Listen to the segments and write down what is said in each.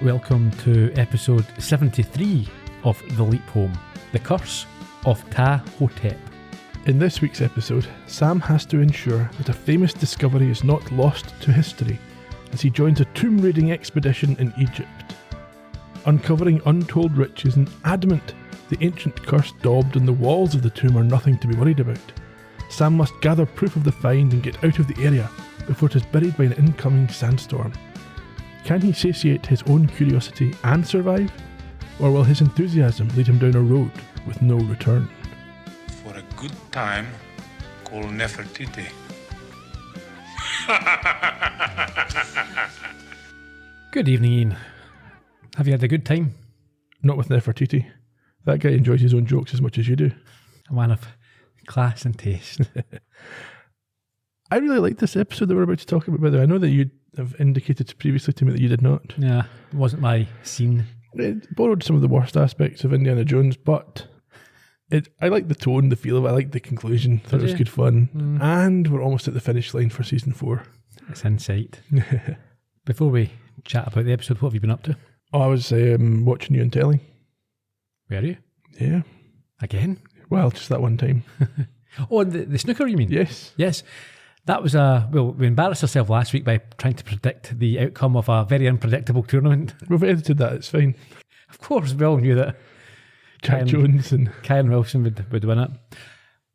Welcome to episode 73 of The Leap Home, The Curse of Ptah-Hotep. In this week's episode, Sam has to ensure that a famous discovery is not lost to history as he joins a tomb raiding expedition in Egypt. Uncovering untold riches and adamant the ancient curse daubed on the walls of the tomb are nothing to be worried about, Sam must gather proof of the find and get out of the area before it is buried by an incoming sandstorm. Can he satiate his own curiosity and survive? Or will his enthusiasm lead him down a road with no return? For a good time, call Nefertiti. Good evening, Ian. Have you had a good time? Not with Nefertiti. That guy enjoys his own jokes as much as you do. A man of class and taste. I really like this episode that we're about to talk about, by the way. I know that you have indicated previously to me that you did not. Yeah, it wasn't my scene. It borrowed some of the worst aspects of Indiana Jones, but I like the tone, the feel of it. I like the conclusion. Thought it was good fun. And we're almost at the finish line for season 4. It's in sight. Before we chat about the episode, what have you been up to? Oh, I was watching you on telly. Where are you? Yeah. Again? Well, just that one time. Oh, the snooker, you mean? Yes. Yes. That was we embarrassed ourselves last week by trying to predict the outcome of a very unpredictable tournament. We've edited that, it's fine. Of course, we all knew that Jack Jones and Kyan Wilson would win it.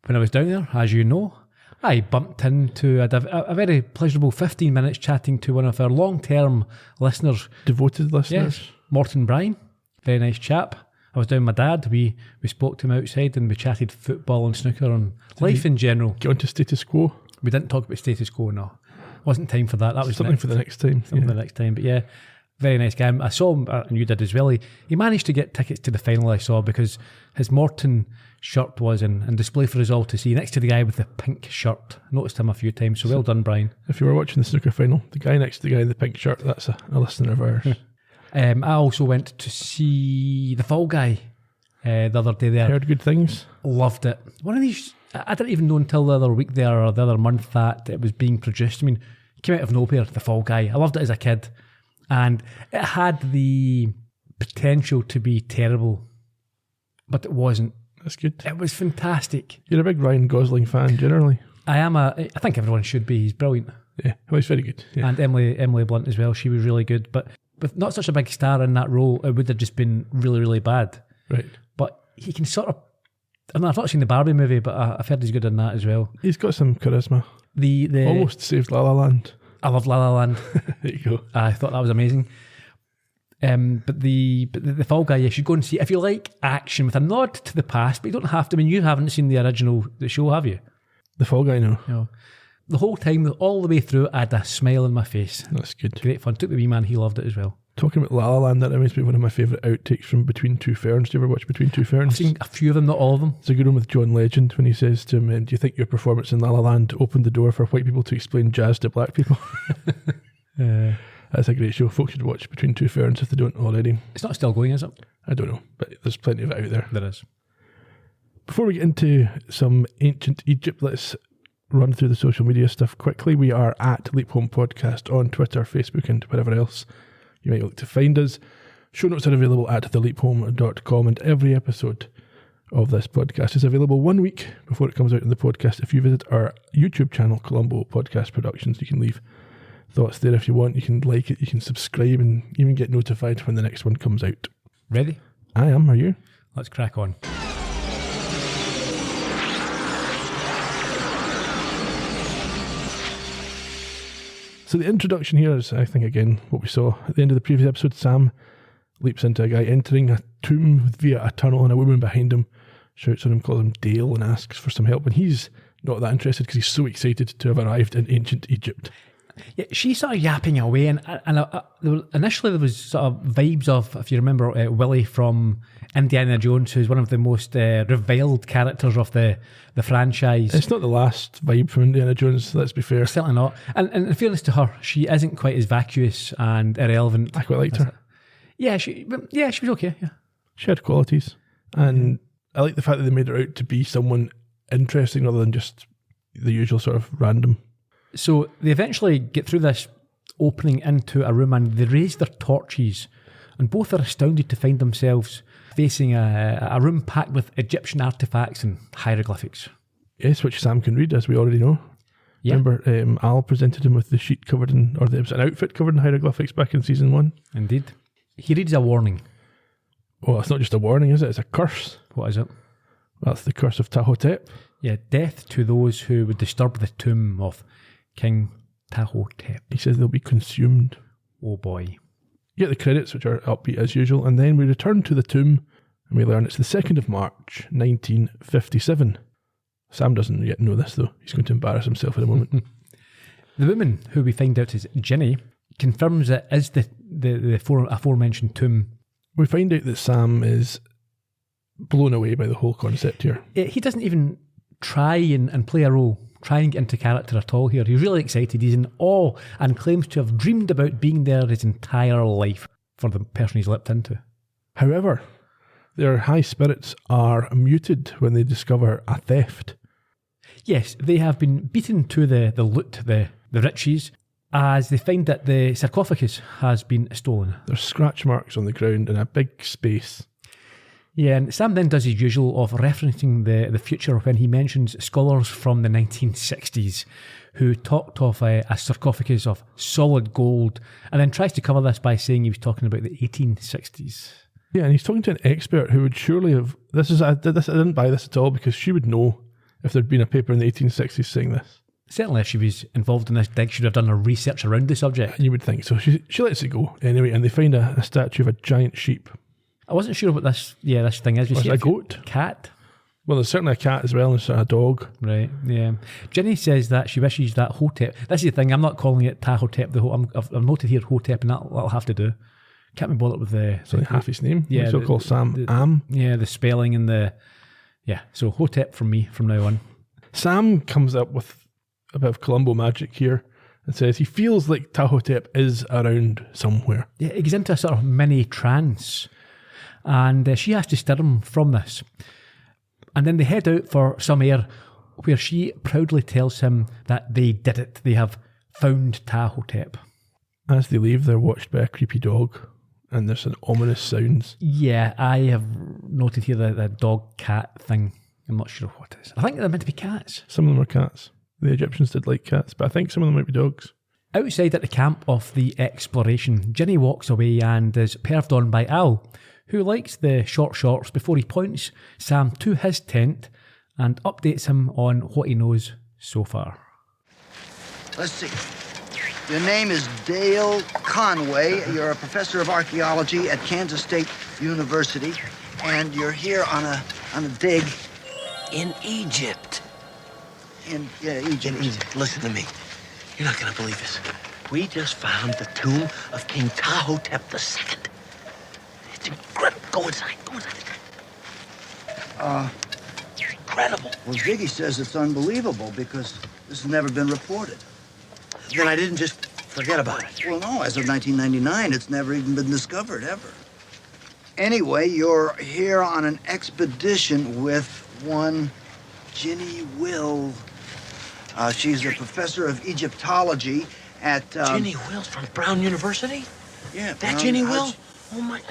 When I was down there, as you know, I bumped into a very pleasurable 15 minutes chatting to one of our long-term listeners. Devoted listeners. Yes, Morton Bryan. Very nice chap. I was down with my dad. We spoke to him outside and we chatted football and snooker and life in general. Get on to status quo. We didn't talk about status quo, no. Wasn't time for that. That was something for the next time. Something for the next time. But yeah, very nice guy. I saw him, and you did as well. He managed to get tickets to the final, I saw, because his Morton shirt was in display for us all to see, next to the guy with the pink shirt. I noticed him a few times, so well done, Brian. If you were watching the snooker final, the guy next to the guy in the pink shirt, that's a listener of ours. I also went to see The Fall Guy the other day there. Heard good things. Loved it. One of these, I didn't even know until the other week there or the other month that it was being produced. I mean, it came out of nowhere, The Fall Guy. I loved it as a kid. And it had the potential to be terrible, but it wasn't. That's good. It was fantastic. You're a big Ryan Gosling fan, generally. I think everyone should be. He's brilliant. Yeah, well, he's very good. Yeah. And Emily Blunt as well. She was really good. But with not such a big star in that role, it would have just been really, really bad. Right. But he can sort of... I've not seen the Barbie movie, but I've heard he's good in that as well. He's got some charisma. The almost saved La La Land. I love La La Land. There you go. I thought that was amazing. But the Fall Guy, you should go and see. If you like action with a nod to the past, but you don't have to. I mean, you haven't seen the show, have you? The Fall Guy, no. No. The whole time, all the way through, I had a smile on my face. That's good. Great fun. Took the wee man, he loved it as well. Talking about La La Land, that reminds me of one of my favourite outtakes from Between Two Ferns. Do you ever watch Between Two Ferns? I've seen a few of them, not all of them. There's a good one with John Legend when he says to him, do you think your performance in La La Land opened the door for white people to explain jazz to black people? That's a great show. Folks should watch Between Two Ferns if they don't already. It's not still going, is it? I don't know, but there's plenty of it out there. There is. Before we get into some ancient Egypt, let's run through the social media stuff quickly. We are at Leap Home Podcast on Twitter, Facebook and wherever else you might like to find us. Show notes are available at theleaphome.com, and every episode of this podcast is available 1 week before it comes out in the podcast. If you visit our YouTube channel, Columbo Podcast Productions, you can leave thoughts there if you want. You can like it, you can subscribe, and even get notified when the next one comes out. Ready? I am, are you? Let's crack on. So the introduction here is, I think, again, what we saw at the end of the previous episode. Sam leaps into a guy entering a tomb via a tunnel, and a woman behind him shouts on him, calls him Dale, and asks for some help. And he's not that interested because he's so excited to have arrived in ancient Egypt. Yeah, she started yapping away, and initially there was sort of vibes of, if you remember, Willie from Indiana Jones, who's one of the most reviled characters of the franchise. It's not the last vibe from Indiana Jones, let's be fair. Certainly not. And in fairness to her, she isn't quite as vacuous and irrelevant. I quite liked her. Yeah, she was okay. Yeah, she had qualities, and I like the fact that they made her out to be someone interesting rather than just the usual sort of random. So they eventually get through this opening into a room, and they raise their torches and both are astounded to find themselves facing a room packed with Egyptian artefacts and hieroglyphics. Yes, which Sam can read, as we already know. Yeah. Remember, Al presented him with the sheet covered in, or it was an outfit covered in hieroglyphics back in season 1. Indeed. He reads a warning. Well, it's not just a warning, is it? It's a curse. What is it? That's the Curse of Ptah-Hotep. Yeah, death to those who would disturb the tomb of King Ptah-Hotep. He says they'll be consumed. Oh boy. You get the credits, which are upbeat as usual, and then we return to the tomb, and we learn it's the 2nd of March, 1957. Sam doesn't yet know this, though. He's going to embarrass himself in a moment. The woman, who we find out is Ginny, confirms it is the aforementioned tomb. We find out that Sam is blown away by the whole concept here. He doesn't even try and play a role, try and get into character at all here. He's really excited. He's in awe and claims to have dreamed about being there his entire life for the person he's leapt into. However, their high spirits are muted when they discover a theft. Yes, they have been beaten to the loot, the riches, as they find that the sarcophagus has been stolen. There's scratch marks on the ground in a big space. Yeah, and Sam then does his usual of referencing the future when he mentions scholars from the 1960s who talked of a sarcophagus of solid gold, and then tries to cover this by saying he was talking about the 1860s. Yeah, and he's talking to an expert who would surely have... I didn't buy this at all, because she would know if there'd been a paper in the 1860s saying this. Certainly if she was involved in this dig, she would have done her research around the subject. You would think so. She lets it go anyway, and they find a statue of a giant sheep. I wasn't sure what this thing is. Was it a goat? Cat? Well, there's certainly a cat as well, and there's a dog. Right, yeah. Jenny says that she wishes that Hotep... This is the thing, I'm not calling it Ptah-Hotep. I've noted here Hotep, and that'll have to do. Can't be bothered with the... It's only half his name. Yeah. So call Sam Am. Yeah, the spelling and the... Yeah, so Hotep from me from now on. Sam comes up with a bit of Columbo magic here and says he feels like Ptah-Hotep is around somewhere. Yeah, he gets into a sort of mini trance, and she has to stir him from this. And then they head out for some air, where she proudly tells him that they did it. They have found Ptah-Hotep. As they leave, they're watched by a creepy dog, and there's some ominous sounds. Yeah, I have noted here the dog-cat thing. I'm not sure what it is. I think they're meant to be cats. Some of them are cats. The Egyptians did like cats, but I think some of them might be dogs. Outside at the camp of the exploration, Ginny walks away and is perved on by Al, who likes the short shorts before he points Sam to his tent and updates him on what he knows so far. Let's see. Your name is Dale Conway. You're a professor of archaeology at Kansas State University, and you're here on a dig In Egypt. in Egypt. In Egypt. Listen to me. You're not gonna believe this. We just found the tomb of King Ptah-Hotep II. It's incredible. Go inside. Go inside. It's incredible. Well, Ziggy says it's unbelievable because this has never been reported. Then I didn't just forget about it. Well, no, as of 1999, it's never even been discovered, ever. Anyway, you're here on an expedition with one Ginny Will. She's a professor of Egyptology at... Ginny Will's from Brown University? Yeah. That Ginny Will? Oh, my...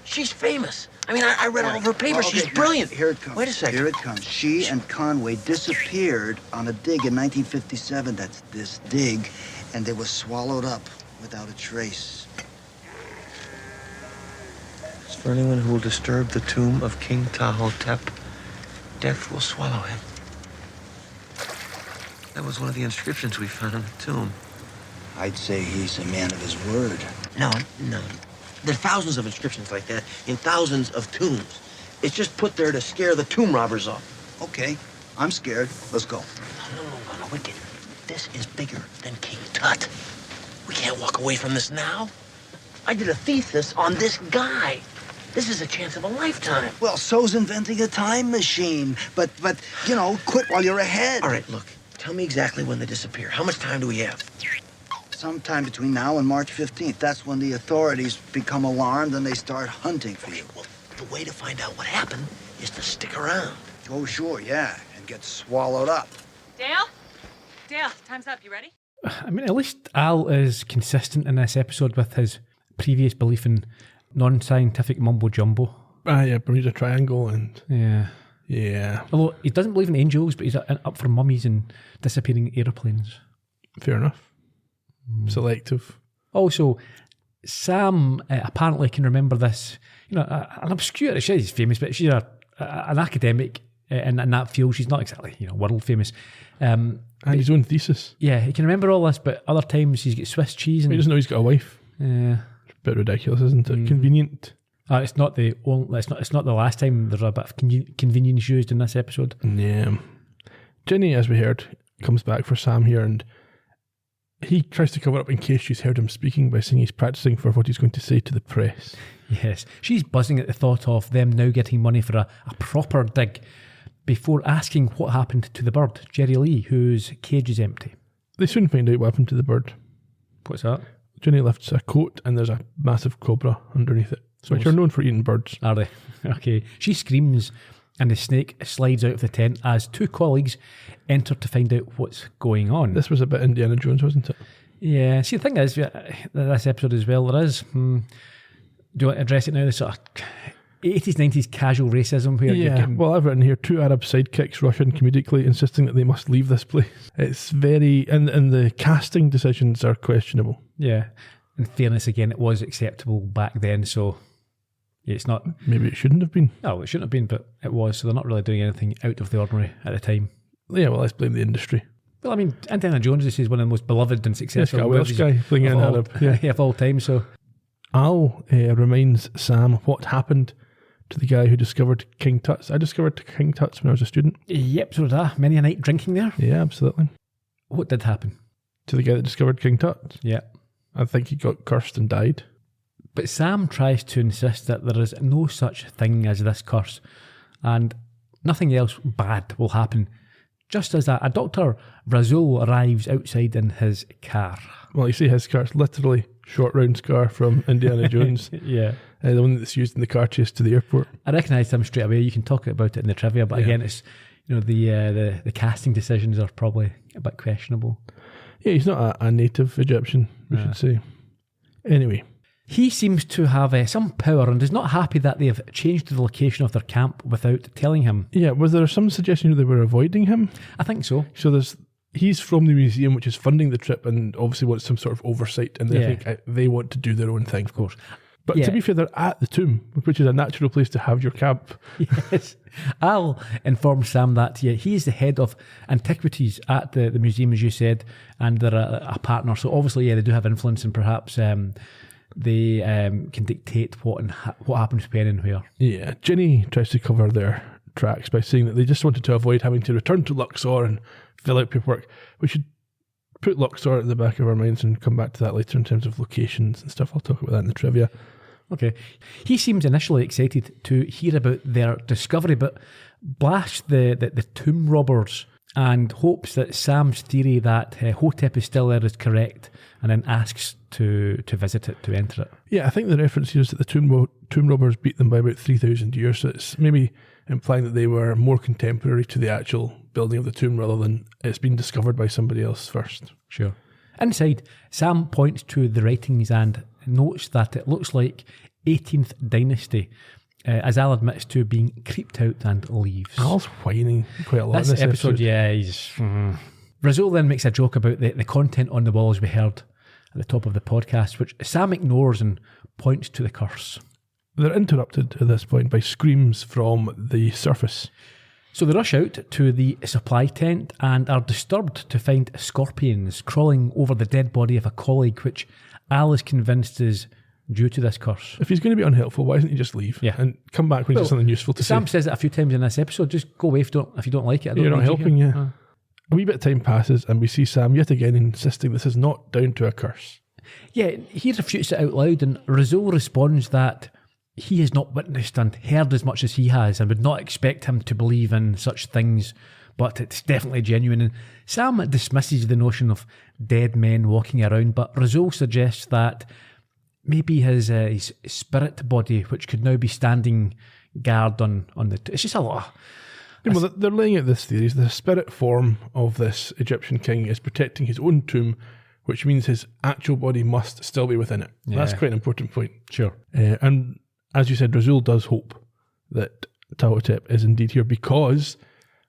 She's famous. I mean, I read all of her papers. Well, okay, She's brilliant. Here it comes. Wait a second. Here it comes. She and Conway disappeared on a dig in 1957. That's this dig. And they were swallowed up without a trace. As for anyone who will disturb the tomb of King Ptah-Hotep, death will swallow him. That was one of the inscriptions we found in the tomb. I'd say he's a man of his word. No. There are thousands of inscriptions like that in thousands of tombs. It's just put there to scare the tomb robbers off. Okay, I'm scared. Let's go. No, Wicked. This is bigger than King Tut. We can't walk away from this now. I did a thesis on this guy. This is a chance of a lifetime. Well, so's inventing a time machine. But quit while you're ahead. All right, look. Tell me exactly when they disappear. How much time do we have? Sometime between now and March 15th. That's when the authorities become alarmed and they start hunting for you. Well, the way to find out what happened is to stick around. Oh, sure, yeah. And get swallowed up. Dale, time's up. You ready? I mean, at least Al is consistent in this episode with his previous belief in non-scientific mumbo-jumbo. Yeah, Bermuda Triangle and... Yeah. Although he doesn't believe in angels, but he's up for mummies and disappearing aeroplanes. Fair enough. Selective. Also, Sam apparently can remember this, an obscure, she's famous, but she's an academic in that field. She's not exactly, world famous. And his own thesis. Yeah, he can remember all this, but other times he's got Swiss cheese. And he doesn't know he's got a wife. Yeah. It's a bit ridiculous, isn't it? Convenient. It's not the last time there's a bit of convenience used in this episode. Yeah. Ginny, as we heard, comes back for Sam here, and he tries to cover up in case she's heard him speaking by saying he's practicing for what he's going to say to the press. Yes. She's buzzing at the thought of them now getting money for a proper dig before asking what happened to the bird, Gerry Lee, whose cage is empty. They soon find out what happened to the bird. What's that? Ginny lifts a coat and there's a massive cobra underneath it, which are known for eating birds. Are they? Okay. She screams and the snake slides out of the tent as two colleagues enter to find out what's going on. This was a bit Indiana Jones, wasn't it? Yeah. See, the thing is, this episode as well, there is... do you want to address it now? This sort of 80s, 90s casual racism where you're getting... Well, I've written here 2 Arab sidekicks rush in comedically, insisting that they must leave this place. It's very... And the casting decisions are questionable. Yeah. In fairness, again, it was acceptable back then, so... It's not... Maybe it shouldn't have been. No, it shouldn't have been, but it was, so they're not really doing anything out of the ordinary at the time. Yeah, well, let's blame the industry. Well, I mean, Indiana Jones is one of the most beloved and successful Welsh guy playing in Arab. Of all time, so... Al reminds Sam what happened to the guy who discovered King Tut's. I discovered King Tut's when I was a student. Yep, so did I. Many a night drinking there. Yeah, absolutely. What did happen? To the guy that discovered King Tut? Yeah. I think he got cursed and died. But Sam tries to insist that there is no such thing as this curse, and nothing else bad will happen, just as a Dr. Razul arrives outside in his car. Well, you see his car, it's literally short round scar from Indiana Jones. Yeah. The one that's used in the car chase to the airport. I recognised him straight away. You can talk about it in the trivia, but again, it's the casting decisions are probably a bit questionable. Yeah, he's not a native Egyptian, we should say. Anyway. He seems to have some power and is not happy that they have changed the location of their camp without telling him. Yeah, was there some suggestion they were avoiding him? I think so. So he's from the museum, which is funding the trip and obviously wants some sort of oversight, and they think they want to do their own thing. Of course. But to be fair, they're at the tomb, which is a natural place to have your camp. Yes. Al informs Sam that he is the head of antiquities at the museum, as you said, and they're a partner. So obviously, they do have influence, and perhaps they can dictate what happens when and where. Yeah, Ginny tries to cover their tracks by saying that they just wanted to avoid having to return to Luxor and fill out paperwork. We should put Luxor at the back of our minds and come back to that later in terms of locations and stuff. I'll talk about that in the trivia. Okay. He seems initially excited to hear about their discovery, but blasts the tomb robbers and hopes that Sam's theory that Hotep is still there is correct, and then asks to visit it, to enter it. Yeah, I think the reference here is that the tomb robbers beat them by about 3,000 years, so it's maybe implying that they were more contemporary to the actual building of the tomb rather than it's been discovered by somebody else first. Sure. Inside, Sam points to the writings and notes that it looks like 18th dynasty, as Al admits to being creeped out and leaves. Al's whining quite a lot in this episode. Yeah, he's... Razul then makes a joke about the content on the walls we heard at the top of the podcast, which Sam ignores and points to the curse. They're interrupted at this point by screams from the surface. So they rush out to the supply tent and are disturbed to find scorpions crawling over the dead body of a colleague, which Al is convinced is due to this curse. If he's going to be unhelpful, why doesn't he just leave? Yeah. And come back when he's got something useful to say. Sam says it a few times in this episode, just go away if you don't like it. You're not helping, A wee bit of time passes and we see Sam yet again insisting this is not down to a curse. Yeah, he refutes it out loud, and Razul responds that he has not witnessed and heard as much as he has and would not expect him to believe in such things, but it's definitely genuine. And Sam dismisses the notion of dead men walking around, but Razul suggests that maybe his spirit body, which could now be standing guard on the... It's just a lot. Well, they're laying out this theory. The spirit form of this Egyptian king is protecting his own tomb, which means his actual body must still be within it. Yeah. That's quite an important point. Sure. And as you said, Razul does hope that Ptah-Hotep is indeed here because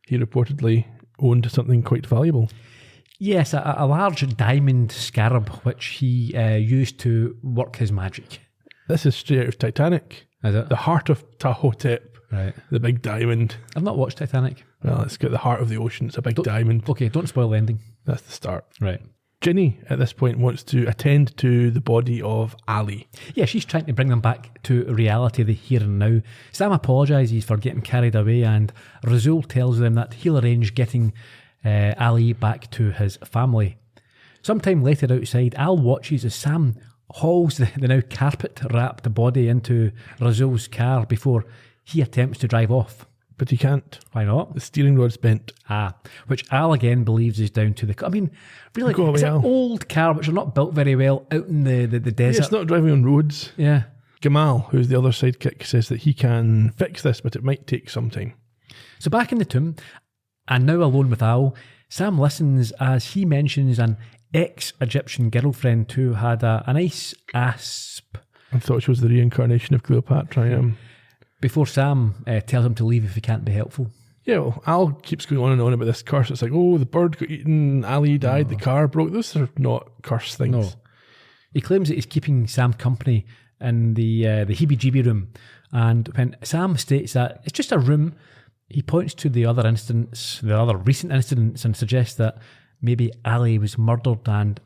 he reportedly owned something quite valuable. Yes, a large diamond scarab which he used to work his magic. This is straight out of Titanic. Is it? The heart of Ptah-Hotep, Right. the big diamond. I've not watched Titanic. Well, it's got the heart of the ocean. It's a big diamond. Okay, don't spoil the ending. That's the start. Right. Ginny, at this point, wants to attend to the body of Ali. Yeah, she's trying to bring them back to reality, the here and now. Sam apologises for getting carried away, and Razul tells them that he'll arrange getting Ali back to his family. Sometime later outside, Al watches as Sam hauls the now carpet-wrapped body into Razul's car before he attempts to drive off. But he can't. Why not? The steering rod's bent. Which Al again believes is down to the... I mean, really, Go away, it's an Al. old car which are not built very well out in the Yeah, desert. it's not driving on roads. Yeah. Gamal, who's the other sidekick, says that he can fix this, but it might take some time. So back in the tomb, and now alone with Al, Sam listens as he mentions an ex-Egyptian girlfriend who had a nice asp I thought she was the reincarnation of Cleopatra. before Sam tells him to leave if he can't be helpful. Yeah, well, Al keeps going on and on about this curse. It's like, oh, the bird got eaten, Ali died, the car broke. Those are not curse things. No. He claims that he's keeping Sam company in the heebie-jeebie room, and when Sam states that it's just a room, he points to the other recent incidents, and suggests that maybe Ali was murdered and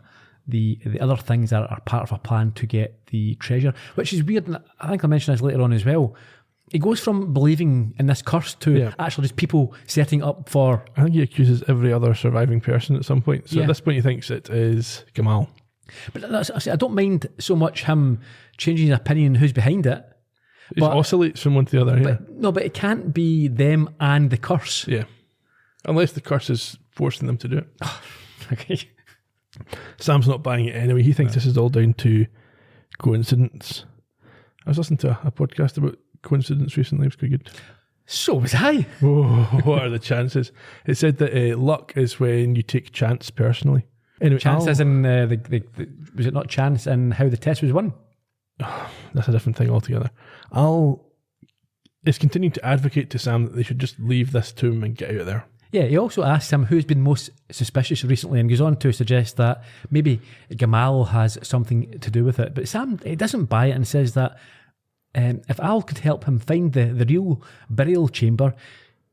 the other things are part of a plan to get the treasure, which is weird, and I think I'll mention this later on as well. He goes from believing in this curse to actually just people setting up for... I think he accuses every other surviving person at some point. So Yeah. at this point he thinks it is Gamal. But I don't mind so much him changing his opinion who's behind it. It oscillates from one to the other, yeah. But it can't be them and the curse. Yeah. Unless the curse is forcing them to do it. Okay. Sam's not buying it anyway. He thinks this is all down to coincidence. I was listening to a podcast about coincidence recently. It was quite good. So was I. Oh, what are the chances? It said that luck is when you take chance personally. Anyway, Chance as in was it not chance in how the test was won? That's a different thing altogether. Al is continuing to advocate to Sam that they should just leave this tomb and get out of there. Yeah, he also asks him who's been most suspicious recently, and goes on to suggest that maybe Gamal has something to do with it. But Sam, he doesn't buy it and says that if Al could help him find the real burial chamber,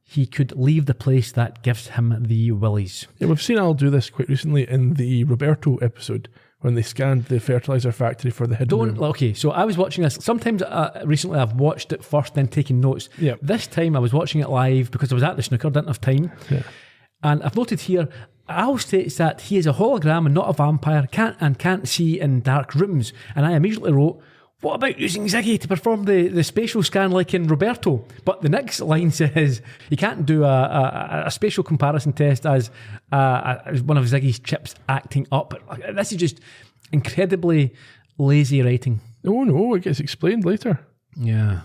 he could leave the place that gives him the willies. Yeah, we've seen Al do this quite recently in the Roberto episode when they scanned the fertilizer factory for the hidden room. Okay, so I was watching this. Sometimes recently I've watched it first, then taken notes. Yeah. This time I was watching it live because I was at the snooker, didn't have time. Yeah. And I've noted here, Al states that he is a hologram and not a vampire, can't see in dark rooms. And I immediately wrote, what about using Ziggy to perform the spatial scan like in Roberto? But the next line says he can't do a spatial comparison test as one of Ziggy's chips acting up. This is just incredibly lazy writing. Oh no, it gets explained later. Yeah,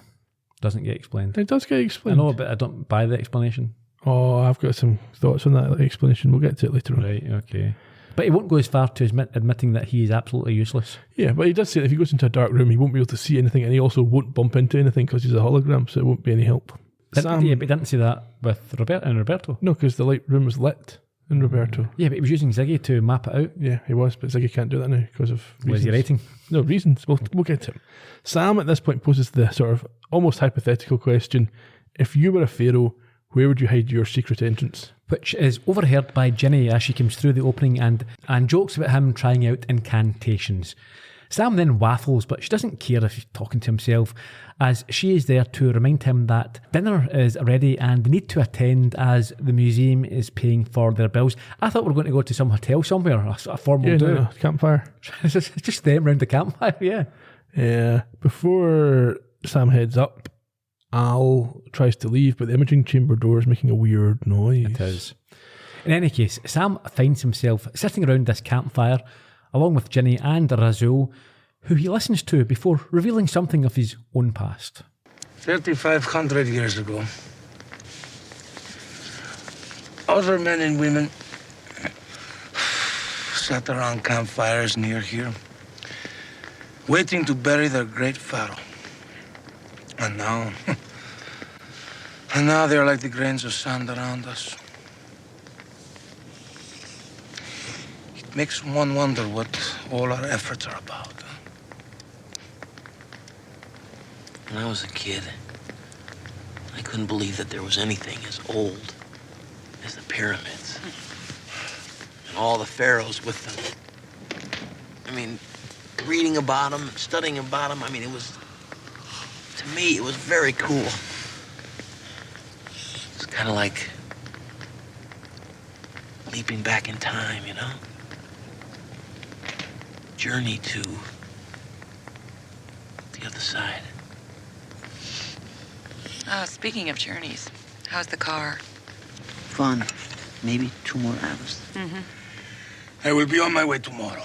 doesn't get explained. It does get I explained. know, but I don't buy the explanation. Oh, I've got some thoughts on that explanation. We'll get to it later on. Right, okay. But he won't go as far to admitting that he is absolutely useless. Yeah, but he does say that if he goes into a dark room, he won't be able to see anything, and he also won't bump into anything because he's a hologram, so it won't be any help. Yeah, but he didn't say that with Roberto. No, because the light room was lit in Roberto. Yeah, but he was using Ziggy to map it out. Yeah, he was, but Ziggy can't do that now because of reasons. Lazy writing. No, reasons. We'll get to him. Sam, at this point, poses the sort of almost hypothetical question. If you were a pharaoh, where would you hide your secret entrance? Which is overheard by Ginny as she comes through the opening and jokes about him trying out incantations. Sam then waffles, but she doesn't care if he's talking to himself, as she is there to remind him that dinner is ready and they need to attend as the museum is paying for their bills. I thought we were going to go to some hotel somewhere, a formal do. No, campfire. It's just them round the campfire, yeah. Yeah. Before Sam heads up, Al tries to leave, but the imaging chamber door is making a weird noise. It is. In any case, Sam finds himself sitting around this campfire along with Ginny and Razul, who he listens to before revealing something of his own past. 3,500 years ago, other men and women sat around campfires near here, waiting to bury their great pharaoh. And now... and now they're like the grains of sand around us. It makes one wonder what all our efforts are about. When I was a kid, I couldn't believe that there was anything as old as the pyramids. And all the pharaohs with them. I mean, reading about them, studying about them, I mean, it was, to me, it was very cool. It's kind of like leaping back in time, you know? Journey to the other side. Speaking of journeys, how's the car? Fun. Maybe 2 more hours. Mm-hmm. I will be on my way tomorrow.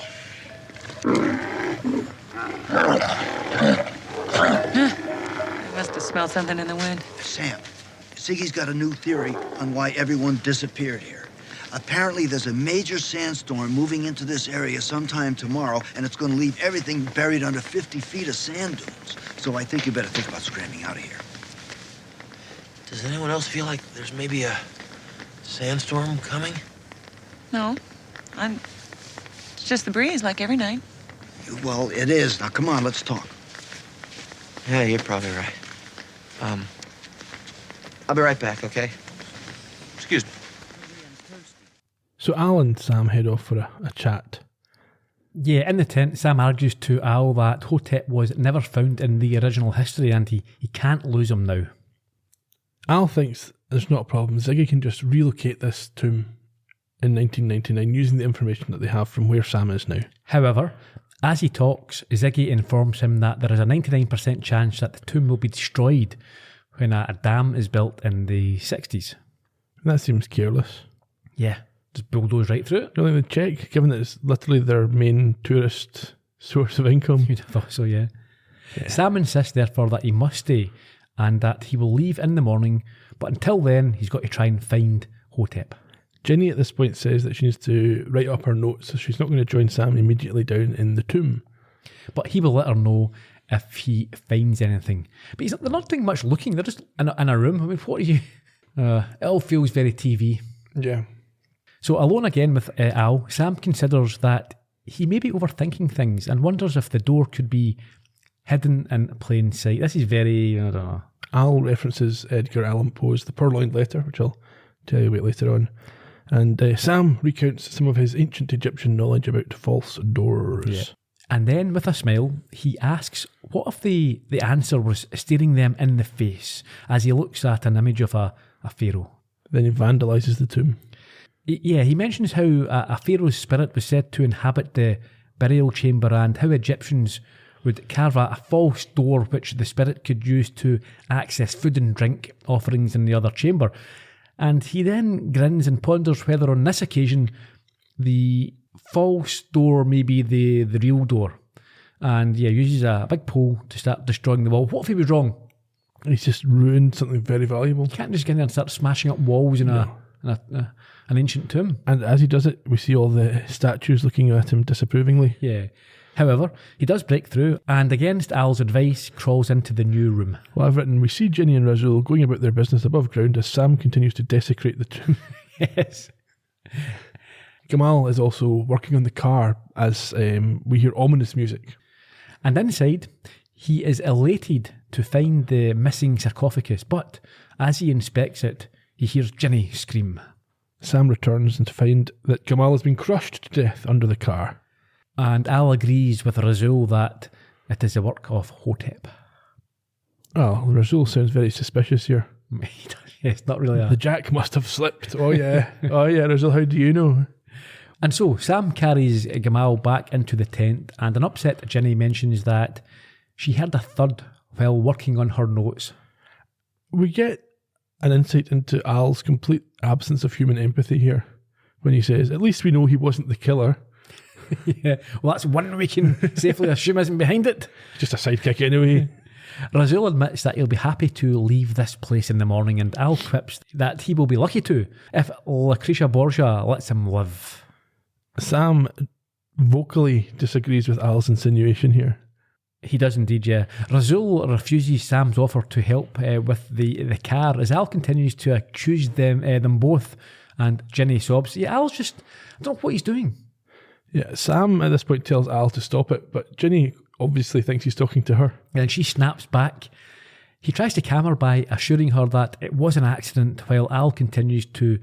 I must have smelled something in the wind. Sam, Siggy's got a new theory on why everyone disappeared here. Apparently, there's a major sandstorm moving into this area sometime tomorrow, and it's going to leave everything buried under 50 feet of sand dunes. So I think you better think about scrambling out of here. Does anyone else feel like there's maybe a sandstorm coming? No, it's just the breeze, like every night. Well, it is. Now, come on, let's talk. Yeah, you're probably right. I'll be right back, okay? Excuse me. So Al and Sam head off for a chat. Yeah, in the tent, Sam argues to Al that Hotep was never found in the original history and he can't lose him now. Al thinks there's not a problem. Ziggy can just relocate this tomb in 1999 using the information that they have from where Sam is now. However, as he talks, Ziggy informs him that there is a 99% chance that the tomb will be destroyed when a dam is built in the 60s. That seems careless. Yeah, just bulldoze right through it. Really, the check, given that it's literally their main tourist source of income. You'd have thought so, yeah. Sam insists, therefore, that he must stay and that he will leave in the morning, but until then, he's got to try and find Hotep. Ginny at this point says that she needs to write up her notes, so she's not going to join Sam immediately down in the tomb. But he will let her know if he finds anything. But they're not doing much looking, they're just in a room. I mean, what are you... it all feels very TV. Yeah. So alone again with Al, Sam considers that he may be overthinking things and wonders if the door could be hidden in plain sight. This is very, I don't know. Al references Edgar Allan Poe's The Purloined Letter, which I'll tell you about later on. And Sam recounts some of his ancient Egyptian knowledge about false doors. Yeah. And then, with a smile, he asks what if the answer was staring them in the face as he looks at an image of a pharaoh. Then he vandalises the tomb. Yeah, he mentions how a pharaoh's spirit was said to inhabit the burial chamber and how Egyptians would carve a false door which the spirit could use to access food and drink offerings in the other chamber. And he then grins and ponders whether on this occasion the false door may be the real door. And yeah, uses a big pole to start destroying the wall. What if he was wrong? He's just ruined something very valuable. You can't just get in there and start smashing up walls in an ancient tomb. And as he does it, we see all the statues looking at him disapprovingly. Yeah. However, he does break through and against Al's advice crawls into the new room. Well, I've written, we see Ginny and Razul going about their business above ground as Sam continues to desecrate the tomb. Yes. Gamal is also working on the car as we hear ominous music. And inside, he is elated to find the missing sarcophagus, but as he inspects it, he hears Ginny scream. Sam returns and to find that Gamal has been crushed to death under the car. And Al agrees with Razul that it is the work of Hotep. Oh, Razul sounds very suspicious here. It's not really The jack must have slipped. Oh yeah. Oh yeah, Razul, how do you know? And so Sam carries Gamal back into the tent and an upset Ginny mentions that she heard a thud while working on her notes. We get an insight into Al's complete absence of human empathy here when he says, at least we know he wasn't the killer. Yeah, well, that's one we can safely assume isn't behind it. Just a sidekick anyway. Razul admits that he'll be happy to leave this place in the morning, and Al quips that he will be lucky to if Lucretia Borgia lets him live. Sam vocally disagrees with Al's insinuation here. He does indeed, yeah. Razul refuses Sam's offer to help with the car as Al continues to accuse them both, and Ginny sobs. Yeah, Al's just, I don't know what he's doing. Yeah, Sam at this point tells Al to stop it, but Ginny obviously thinks he's talking to her. And she snaps back. He tries to calm her by assuring her that it was an accident, while Al continues to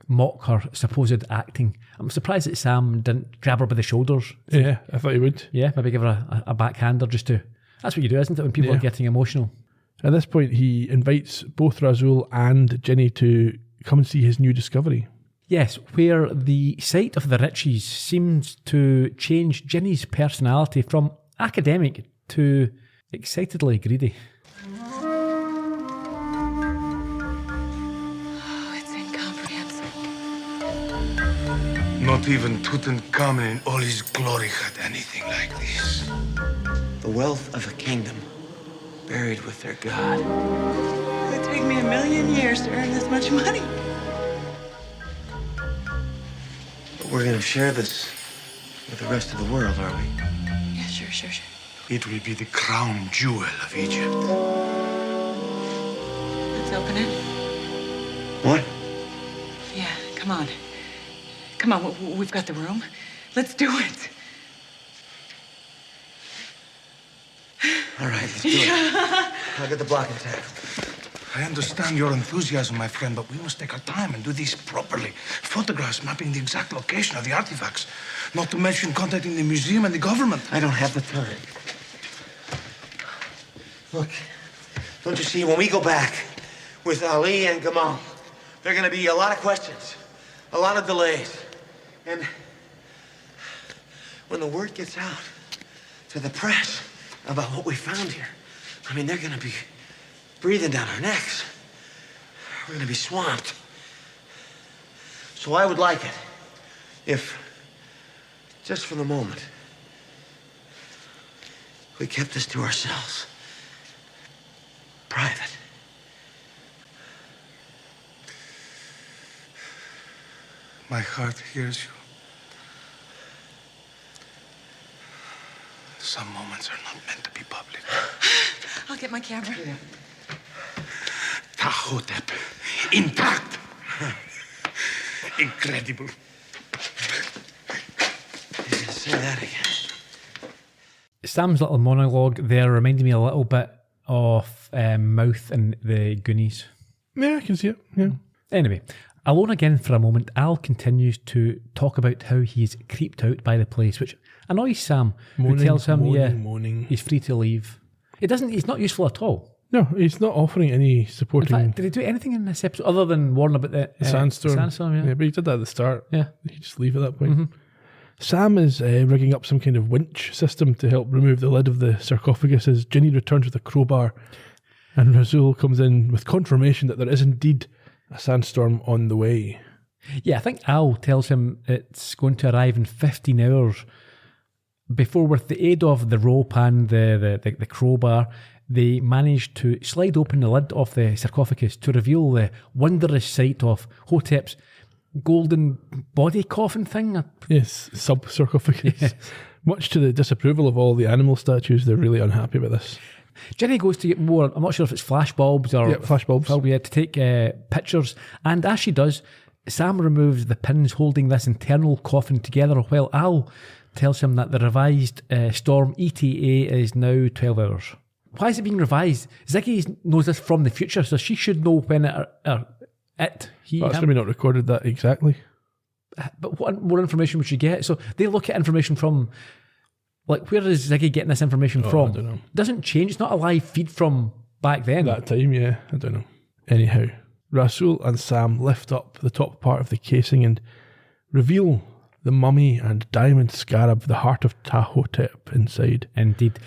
mock her supposed acting. I'm surprised that Sam didn't grab her by the shoulders. Yeah, I thought he would. Yeah, maybe give her a backhander just to... That's what you do, isn't it, when people are getting emotional? At this point, he invites both Razul and Ginny to come and see his new discovery. Yes, where the sight of the riches seems to change Ginny's personality from academic to excitedly greedy. Not even Tutankhamun in all his glory had anything like this. The wealth of a kingdom buried with their god. It would take me 1,000,000 years to earn this much money. But we're gonna share this with the rest of the world, are we? Yeah, sure. It will be the crown jewel of Egypt. Let's open it. What? Yeah, come on. Come on, we've got the room. Let's do it. All right, let's do it. I'll get the blocking tackle. I understand your enthusiasm, my friend, but we must take our time and do this properly. Photographs mapping the exact location of the artifacts. Not to mention contacting the museum and the government. I don't have the time. Look, don't you see, when we go back with Ali and Gamal, there are going to be a lot of questions, a lot of delays. And when the word gets out to the press about what we found here, I mean, they're going to be breathing down our necks. We're going to be swamped. So I would like it if, just for the moment, we kept this to ourselves. Private. My heart hears you. Some moments are not meant to be public. I'll get my camera. Yeah. Ptah-Hotep, intact. Incredible. Say that again. Sam's little monologue there reminded me a little bit of Mouth and the Goonies. Yeah, I can see it. Yeah. Anyway, alone again for a moment, Al continues to talk about how he's creeped out by the place, which annoys Sam, who tells him moaning. He's free to leave. He's not useful at all. No, he's not offering any supporting... In fact, did he do anything in this episode other than warn about the sandstorm? Yeah, but he did that at the start. Yeah. He just leave at that point. Mm-hmm. Sam is rigging up some kind of winch system to help remove the lid of the sarcophagus as Ginny returns with a crowbar, and Razul comes in with confirmation that there is indeed a sandstorm on the way. Yeah, I think Al tells him it's going to arrive in 15 hours. Before, with the aid of the rope and the crowbar, they managed to slide open the lid of the sarcophagus to reveal the wondrous sight of Hotep's golden body coffin thing. Yes, sub-sarcophagus. Yes. Much to the disapproval of all the animal statues, they're really unhappy with this. Jenny goes to get more, I'm not sure if it's flashbulbs or... Yeah, flashbulbs. Yeah, to take pictures. And as she does, Sam removes the pins holding this internal coffin together, while Al tells him that the revised storm ETA is now 12 hours. Why is it being revised? Ziggy knows this from the future, so she should know when that's maybe not recorded that exactly. But what more information would she get? So they look at information from, like, where is Ziggy getting this information from? I don't know. It doesn't change. It's not a live feed from back then. That time, yeah. I don't know. Anyhow, Razul and Sam lift up the top part of the casing and reveal the mummy and diamond scarab, the heart of Ptah-Hotep inside. Indeed.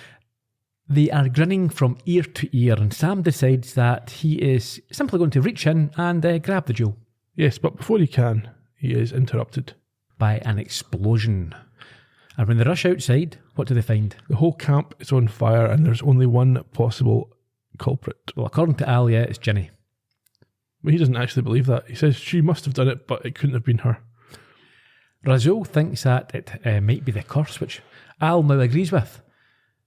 They are grinning from ear to ear, and Sam decides that he is simply going to reach in and grab the jewel. Yes, but before he can, he is interrupted by an explosion. And when they rush outside, what do they find? The whole camp is on fire, and there's only one possible culprit. Well, according to Al, it's Ginny. But he doesn't actually believe that. He says she must have done it, but it couldn't have been her. Razul thinks that it might be the curse, which Al now agrees with.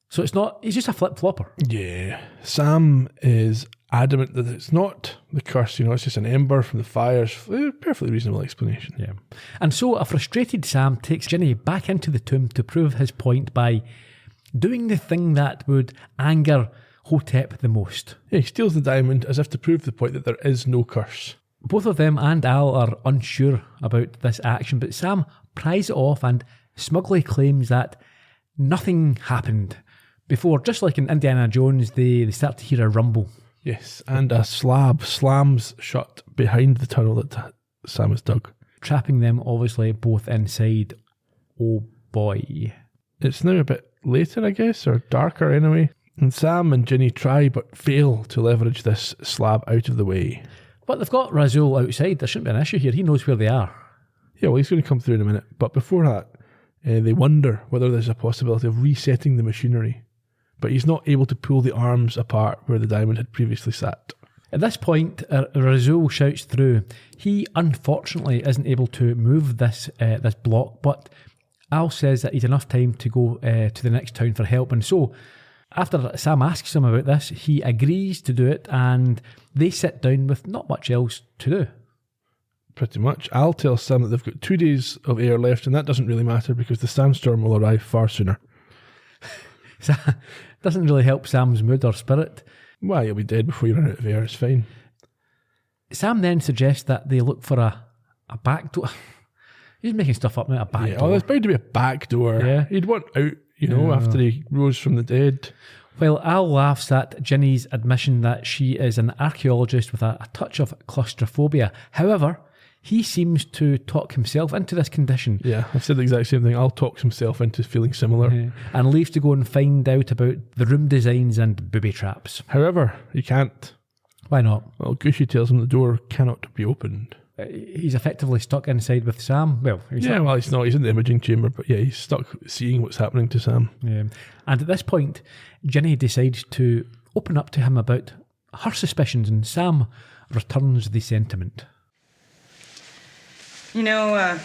So it's not, he's just a flip-flopper. Yeah. Sam is adamant that it's not the curse, it's just an ember from the fires. Perfectly reasonable explanation. Yeah. And so a frustrated Sam takes Ginny back into the tomb to prove his point by doing the thing that would anger Hotep the most. Yeah, he steals the diamond as if to prove the point that there is no curse. Both of them and Al are unsure about this action, but Sam pries it off and smugly claims that nothing happened before, just like in Indiana Jones, they start to hear a rumble. Yes, and a slab slams shut behind the tunnel that Sam has dug, trapping them obviously both inside. Oh boy. It's now a bit later, I guess, or darker anyway, and Sam and Ginny try but fail to leverage this slab out of the way. But they've got Razul outside. There shouldn't be an issue here. He knows where they are. Yeah, well, he's going to come through in a minute. But before that, they wonder whether there's a possibility of resetting the machinery. But he's not able to pull the arms apart where the diamond had previously sat. At this point, Razul shouts through. He, unfortunately, isn't able to move this block, but Al says that he's enough time to go to the next town for help. And so, after Sam asks him about this, he agrees to do it, and they sit down with not much else to do. Pretty much. Al tells Sam that they've got 2 days of air left, and that doesn't really matter because the sandstorm will arrive far sooner. Doesn't really help Sam's mood or spirit. Why, you'll be dead before you run out of air, it's fine. Sam then suggests that they look for a back door. He's making stuff up now, a back door. Oh, there's bound to be a back door. Yeah. He'd want out, after he rose from the dead. Well, Al laughs at Ginny's admission that she is an archaeologist with a touch of claustrophobia. However, he seems to talk himself into this condition. Yeah, I've said the exact same thing. Al talks himself into feeling similar. And leaves to go and find out about the room designs and booby traps. However, he can't. Why not? Well, Gushy tells him the door cannot be opened. He's effectively stuck inside with Sam. Well, he's not. He's in the imaging chamber, but yeah, he's stuck seeing what's happening to Sam. Yeah. And at this point, Ginny decides to open up to him about her suspicions, and Sam returns the sentiment. There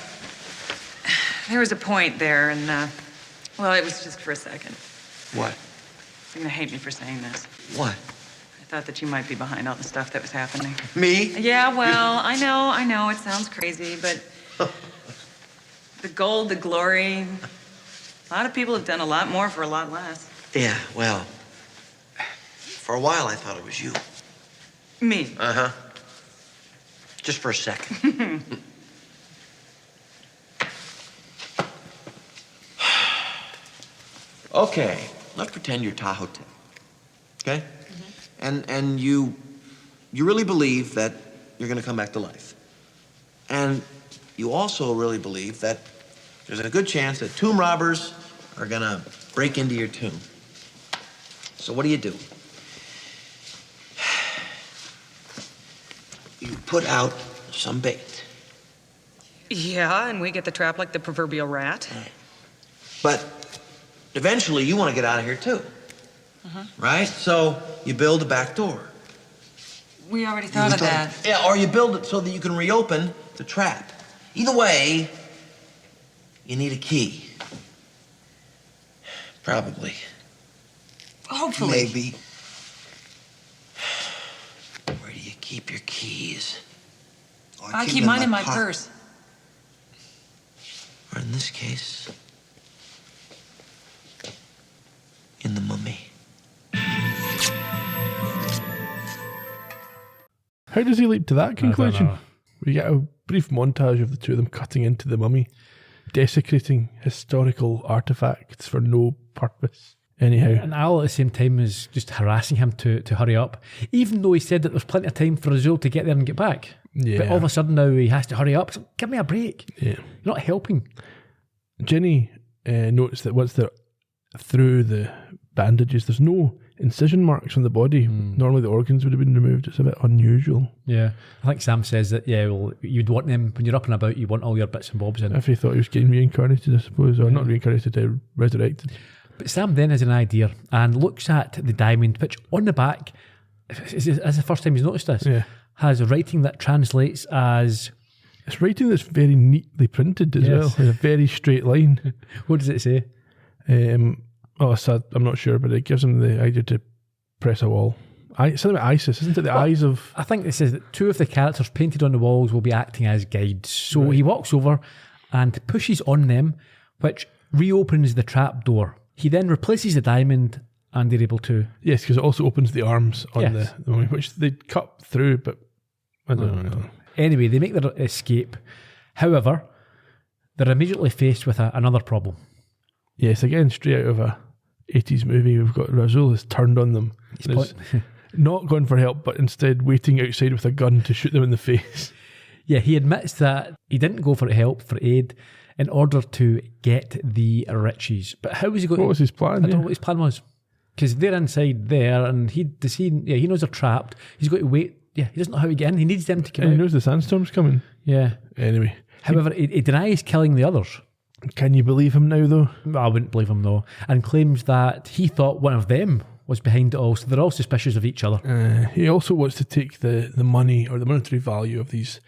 was a point there, and, it was just for a second. What? You're gonna hate me for saying this. What? I thought that you might be behind all the stuff that was happening. Me? Yeah, well, I know, it sounds crazy, but the gold, the glory, a lot of people have done a lot more for a lot less. Yeah, well, for a while I thought it was you. Me? Uh-huh. Just for a second. Okay, let's pretend you're Ptah-Hotep. Okay? Mm-hmm. And you really believe that you're going to come back to life. And you also really believe that there's a good chance that tomb robbers are going to break into your tomb. So what do? You put out some bait. Yeah, and we get the trap like the proverbial rat. Right. But eventually you want to get out of here too. Right? So you build a back door. We already thought of that. Yeah, or you build it so that you can reopen the trap. Either way, you need a key. Probably. Hopefully. Maybe. Where do you keep your keys? Oh, I keep mine in my purse. Or in this case, in the mummy. How does he leap to that conclusion? We get a brief montage of the two of them cutting into the mummy, desecrating historical artifacts for no purpose. Anyhow. And Al at the same time is just harassing him to hurry up, even though he said that there's plenty of time for Razul to get there and get back. Yeah. But all of a sudden now he has to hurry up. So give me a break. Yeah. You're not helping. Ginny noticed that once they're through the bandages, there's no incision marks on the body. Normally the organs would have been removed. It's a bit unusual. Yeah. I think Sam says that, you'd want them, when you're up and about, you want all your bits and bobs in. If he thought he was getting reincarnated, I suppose, or not reincarnated, resurrected. But Sam then has an idea and looks at the diamond, which on the back, is the first time he's noticed this, has writing that translates as It's writing that's very neatly printed as well, in a very straight line. What does it say? So I'm not sure, but it gives him the idea to press a wall. Something about ISIS, isn't it? The eyes of... I think it says that 2 of the characters painted on the walls will be acting as guides. So he walks over and pushes on them, which reopens the trap door. He then replaces the diamond and they're able to... Yes, because it also opens the arms on Yes. the mummy, which they cut through, but I don't know. Anyway, they make their escape. However, they're immediately faced with another problem. Yes, again, straight out of a 80s movie, we've got Rasul has turned on them. He's not gone for help, but instead waiting outside with a gun to shoot them in the face. Yeah, he admits that he didn't go for help, for aid, in order to get the riches. But how was he going? What was his plan? I don't know what his plan was. Because they're inside there, and he knows they're trapped. He's got to wait. Yeah, he doesn't know how to get in. He needs them to come And out. he knows the sandstorm's coming. Yeah. Anyway. However, he denies killing the others. Can you believe him now, though? I wouldn't believe him, though. And claims that he thought one of them was behind it all, so they're all suspicious of each other. He also wants to take the money or the monetary value of these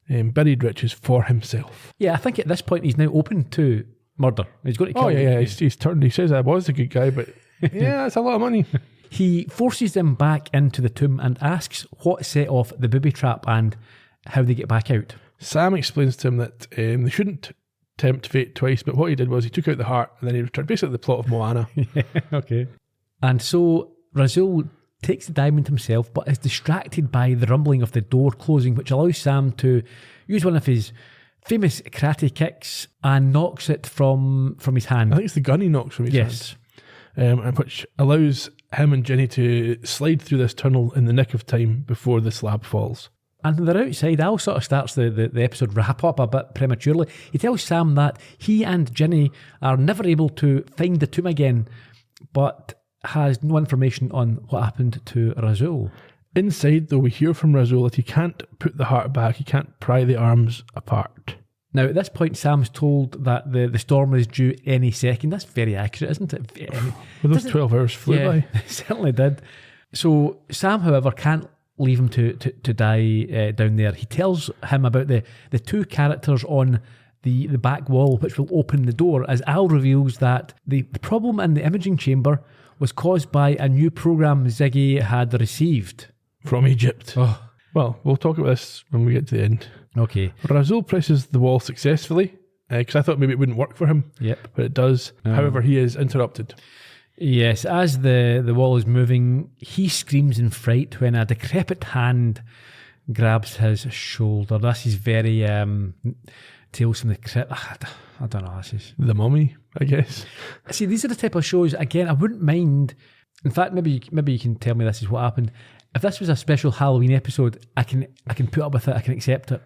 buried riches for himself. Yeah, I think at this point he's now open to murder. He's going to kill Oh, yeah. He's turned. He says, I was a good guy, but yeah, that's a lot of money. He forces them back into the tomb and asks what set off the booby trap and how they get back out. Sam explains to him that they shouldn't tempt fate twice, but what he did was he took out the heart and then he returned, basically the plot of Moana. Okay. And so Rasul takes the diamond himself, but is distracted by the rumbling of the door closing, which allows Sam to use one of his famous karate kicks and knocks it from his hand. I think it's the gun he knocks from his hand. And which allows him and Jenny to slide through this tunnel in the nick of time before the slab falls. And they're outside. Al sort of starts the episode wrap up a bit prematurely. He tells Sam that he and Jenny are never able to find the tomb again, but has no information on what happened to Rasul. Inside, though, we hear from Rasul that he can't put the heart back, he can't pry the arms apart. Now, at this point, Sam's told that the storm is due any second. That's very accurate, isn't it? Well, those 12 hours flew by. It certainly did. So Sam, however, can't leave him to die down there. He tells him about the 2 characters on the back wall, which will open the door, as Al reveals that the problem in the imaging chamber was caused by a new program Ziggy had received. From Egypt. Oh. Well, we'll talk about this when we get to the end. Okay. Rasul presses the wall successfully, because I thought maybe it wouldn't work for him. Yep. But it does. However, he is interrupted. Yes, as the wall is moving, he screams in fright when a decrepit hand grabs his shoulder. This is very Tales from the Crypt. I don't know. This is The Mummy, I guess. See, these are the type of shows. Again, I wouldn't mind. In fact, maybe you can tell me this is what happened. If this was a special Halloween episode, I can put up with it. I can accept it.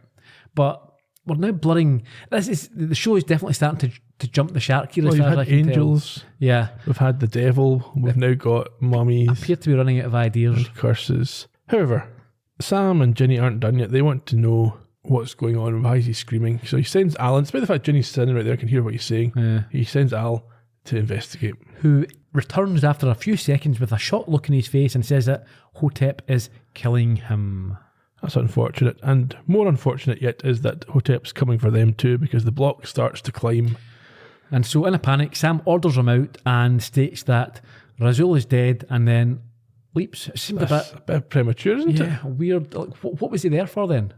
But we're now blurring. The show is definitely starting to jump the shark here. Well, as you've far as had I can angels. tell. Yeah, We've had the devil. We've now got mummies. appear to be running out of ideas. And curses. However, Sam and Ginny aren't done yet. They want to know what's going on. Why is he screaming? So he sends Alan, despite the fact Ginny's standing right there, I can hear what he's saying. Yeah. He sends Al to investigate. Who returns after a few seconds with a shocked look in his face and says that Hotep is killing him. That's unfortunate. And more unfortunate yet is that Hotep's coming for them too, because the block starts to climb. And so in a panic, Sam orders him out and states that Rasul is dead and then leaps. It seemed That's a bit premature, isn't it? yeah, weird. Like, what was he there for then?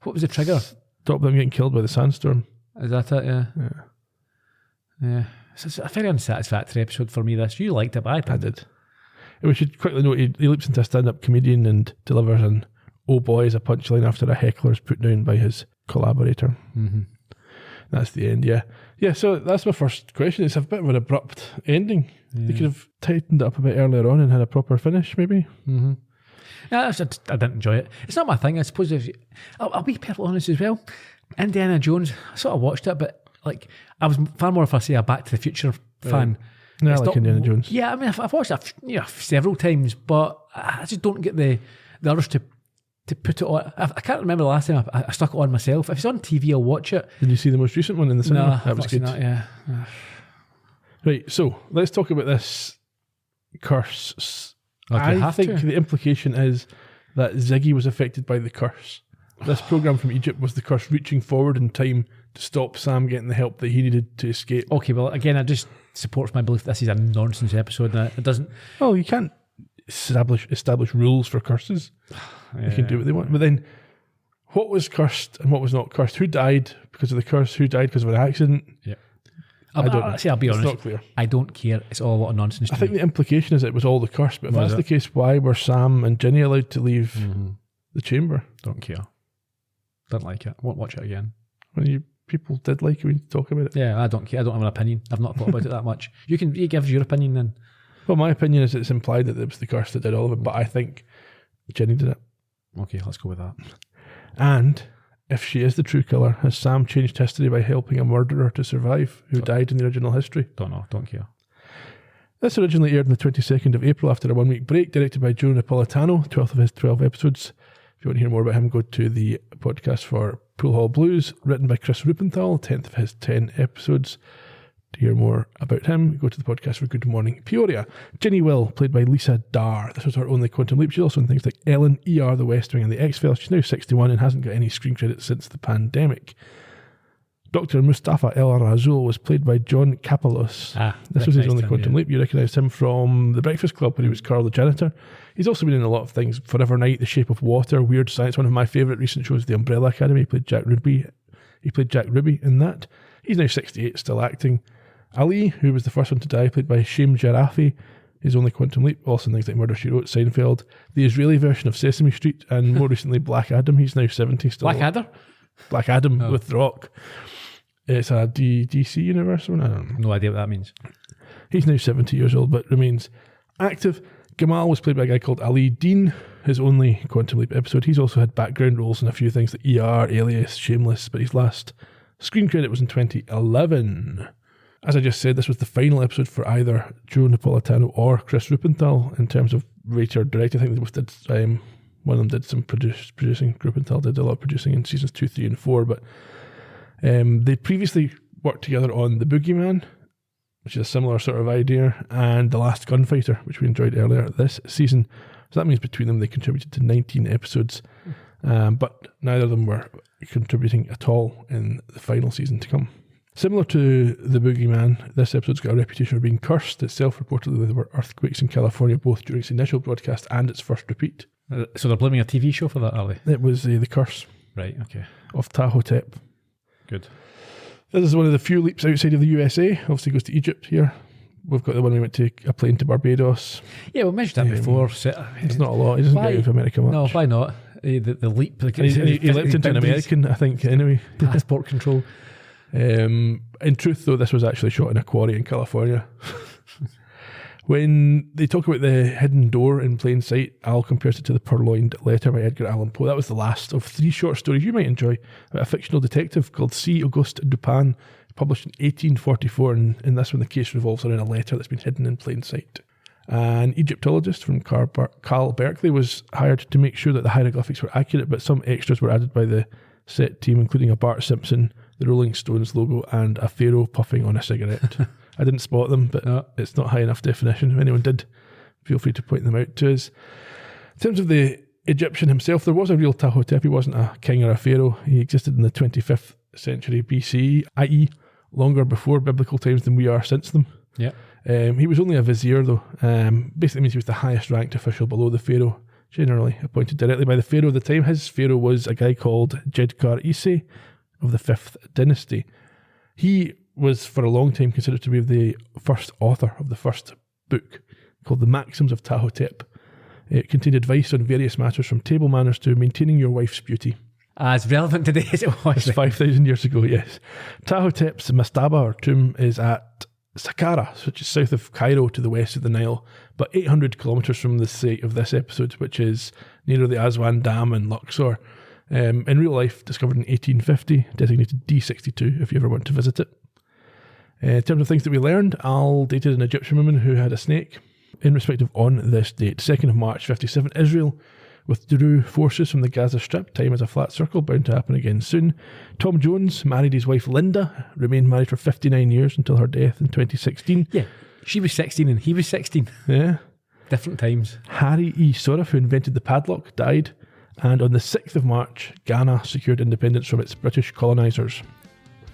What was the trigger? Stop them getting killed by the sandstorm. Is that it? Yeah. Yeah. So it's a very unsatisfactory episode for me, this. You liked it, but I I didn't. did. And we should quickly note he leaps into a stand-up comedian and delivers an "oh boy" as a punchline after a heckler is put down by his collaborator. Mm-hmm. That's the end, yeah. Yeah, so that's my first question. It's a bit of an abrupt ending. They could have tightened it up a bit earlier on and had a proper finish, maybe. Mm-hmm. Yeah, I didn't enjoy it. It's not my thing. I suppose I'll be perfectly honest as well. Indiana Jones, I sort of watched it, but like I was far more of a Back to the Future fan. Yeah, I It's like not- Indiana Jones. Yeah, I mean, I've watched it several times, but I just don't get the urge to put it on. I can't remember the last time I stuck it on myself. If it's on TV, I'll watch it. Did you see the most recent one in the cinema? No, that I've was not seen good. that, yeah. Right, so let's talk about this curse. Oh, do you I have think to? the implication is that Ziggy was affected by the curse. This program from Egypt was the curse reaching forward in time to stop Sam getting the help that he needed to escape. Okay, well, again, it just supports my belief this is a nonsense episode. And it doesn't... Well, you can't establish rules for curses. They can do what they want. But then, what was cursed and what was not cursed? Who died because of the curse? Who died because of an accident? Yeah. I don't know. See, I'll be honest. It's not clear. I don't care. It's all a lot of nonsense to I think me. the implication is it was all the curse, but if Was that's it? the case, why were Sam and Ginny allowed to leave the chamber? Don't care. Don't like it. Won't watch it again. When people did like it when you talk about it. Yeah, I don't care. I don't have an opinion. I've not thought about it that much. You give your opinion then. Well, my opinion is it's implied that it was the curse that did all of it, but I think Ginny did it. Okay, let's go with that. And if she is the true killer, has Sam changed history by helping a murderer to survive who died in the original history? Don't know. Don't care. This originally aired on the 22nd of April after a 1 week break, directed by Joe Napolitano, 12th of his 12 episodes. If you want to hear more about him, go to the podcast for Pool Hall Blues, written by Chris Rupenthal, 10th of his 10 episodes. To hear more about him, go to the podcast for Good Morning Peoria. Ginny Will, played by Lisa Darr. This was her only Quantum Leap. She's also in things like Ellen, ER, The West Wing, and The X-Files. She's now 61 and hasn't got any screen credits since the pandemic. Dr. Mustafa El Razul was played by John Kapelos. This was his only Quantum Leap. You recognised him from The Breakfast Club, where he was Carl the janitor. He's also been in a lot of things. Forever Night, The Shape of Water, Weird Science. One of my favourite recent shows, The Umbrella Academy. He played Jack Ruby in that. He's now 68, still acting. Ali, who was the first one to die, played by Shem Jarafi, his only Quantum Leap, also in things like Murder, She Wrote, Seinfeld, the Israeli version of Sesame Street, and more recently Black Adam. He's now 70, still. Blackadder? Black Adam with The Rock. It's a DC universe one, I don't know. No idea what that means. He's now 70 years old, but remains active. Gamal was played by a guy called Ali Dean, his only Quantum Leap episode. He's also had background roles in a few things like ER, Alias, Shameless, but his last screen credit was in 2011. As I just said, this was the final episode for either Joe Napolitano or Chris Rupenthal in terms of writer director. I think they both did. One of them did some producing. Rupenthal did a lot of producing in seasons 2, 3, and 4. But they previously worked together on The Boogeyman, which is a similar sort of idea, and The Last Gunfighter, which we enjoyed earlier this season. So that means between them they contributed to 19 episodes, but neither of them were contributing at all in the final season to come. Similar to The Boogeyman, this episode's got a reputation for being cursed itself. Reportedly, there were earthquakes in California both during its initial broadcast and its first repeat. So they're blaming a TV show for that, are they? It was the curse Right, okay. of Ptah-Hotep. Good. This is one of the few leaps outside of the USA. Obviously goes to Egypt here. We've got the one we went to a plane to Barbados. Yeah, we mentioned that before. It's not a lot. He doesn't get out of America much. No, why not? The leap. He leapt into an American, I think, anyway. Passport control. In truth, though, this was actually shot in a quarry in California. When they talk about the hidden door in plain sight, Al compares it to The Purloined Letter by Edgar Allan Poe. That was the last of 3 short stories you might enjoy about a fictional detective called C. Auguste Dupin, published in 1844, and in this one the case revolves around a letter that's been hidden in plain sight. An Egyptologist from Carl Berkeley was hired to make sure that the hieroglyphics were accurate, but some extras were added by the set team, including a Bart Simpson, the Rolling Stones logo, and a pharaoh puffing on a cigarette. I didn't spot them, but it's not high enough definition. If anyone did, feel free to point them out to us. In terms of the Egyptian himself, there was a real Ptah-Hotep. He wasn't a king or a pharaoh. He existed in the 25th century BCE, i.e. longer before biblical times than we are since them. Yeah. He was only a vizier, though. Basically means he was the highest ranked official below the pharaoh, generally appointed directly by the pharaoh of the time. His pharaoh was a guy called Djedkar Ise of the 5th dynasty. He was for a long time considered to be the first author of the first book called The Maxims of Ptah-Hotep. It contained advice on various matters from table manners to maintaining your wife's beauty. As relevant today as it was. It's 5,000 years ago, yes. Ptah-Hotep's mastaba or tomb is at Saqqara, which is south of Cairo to the west of the Nile, but 800 kilometres from the site of this episode, which is near the Aswan Dam in Luxor. In real life, discovered in 1850, designated D62 if you ever want to visit it. In terms of things that we learned, Al dated an Egyptian woman who had a snake. In respect of on this date, 2nd of March 57, Israel withdrew forces from the Gaza Strip. Time is a flat circle, bound to happen again soon. Tom Jones married his wife Linda, remained married for 59 years until her death in 2016. Yeah, she was 16 and he was 16. Yeah. Different times. Harry E. Soref, who invented the padlock, died. And on the 6th of March, Ghana secured independence from its British colonisers.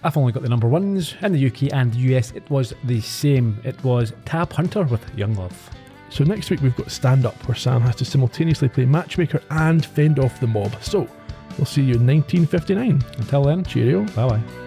I've only got the number ones. In the UK and the US, it was the same. It was Tab Hunter with Young Love. So next week we've got Stand Up, where Sam has to simultaneously play matchmaker and fend off the mob. So, we'll see you in 1959. Until then, Cheerio. Bye-bye.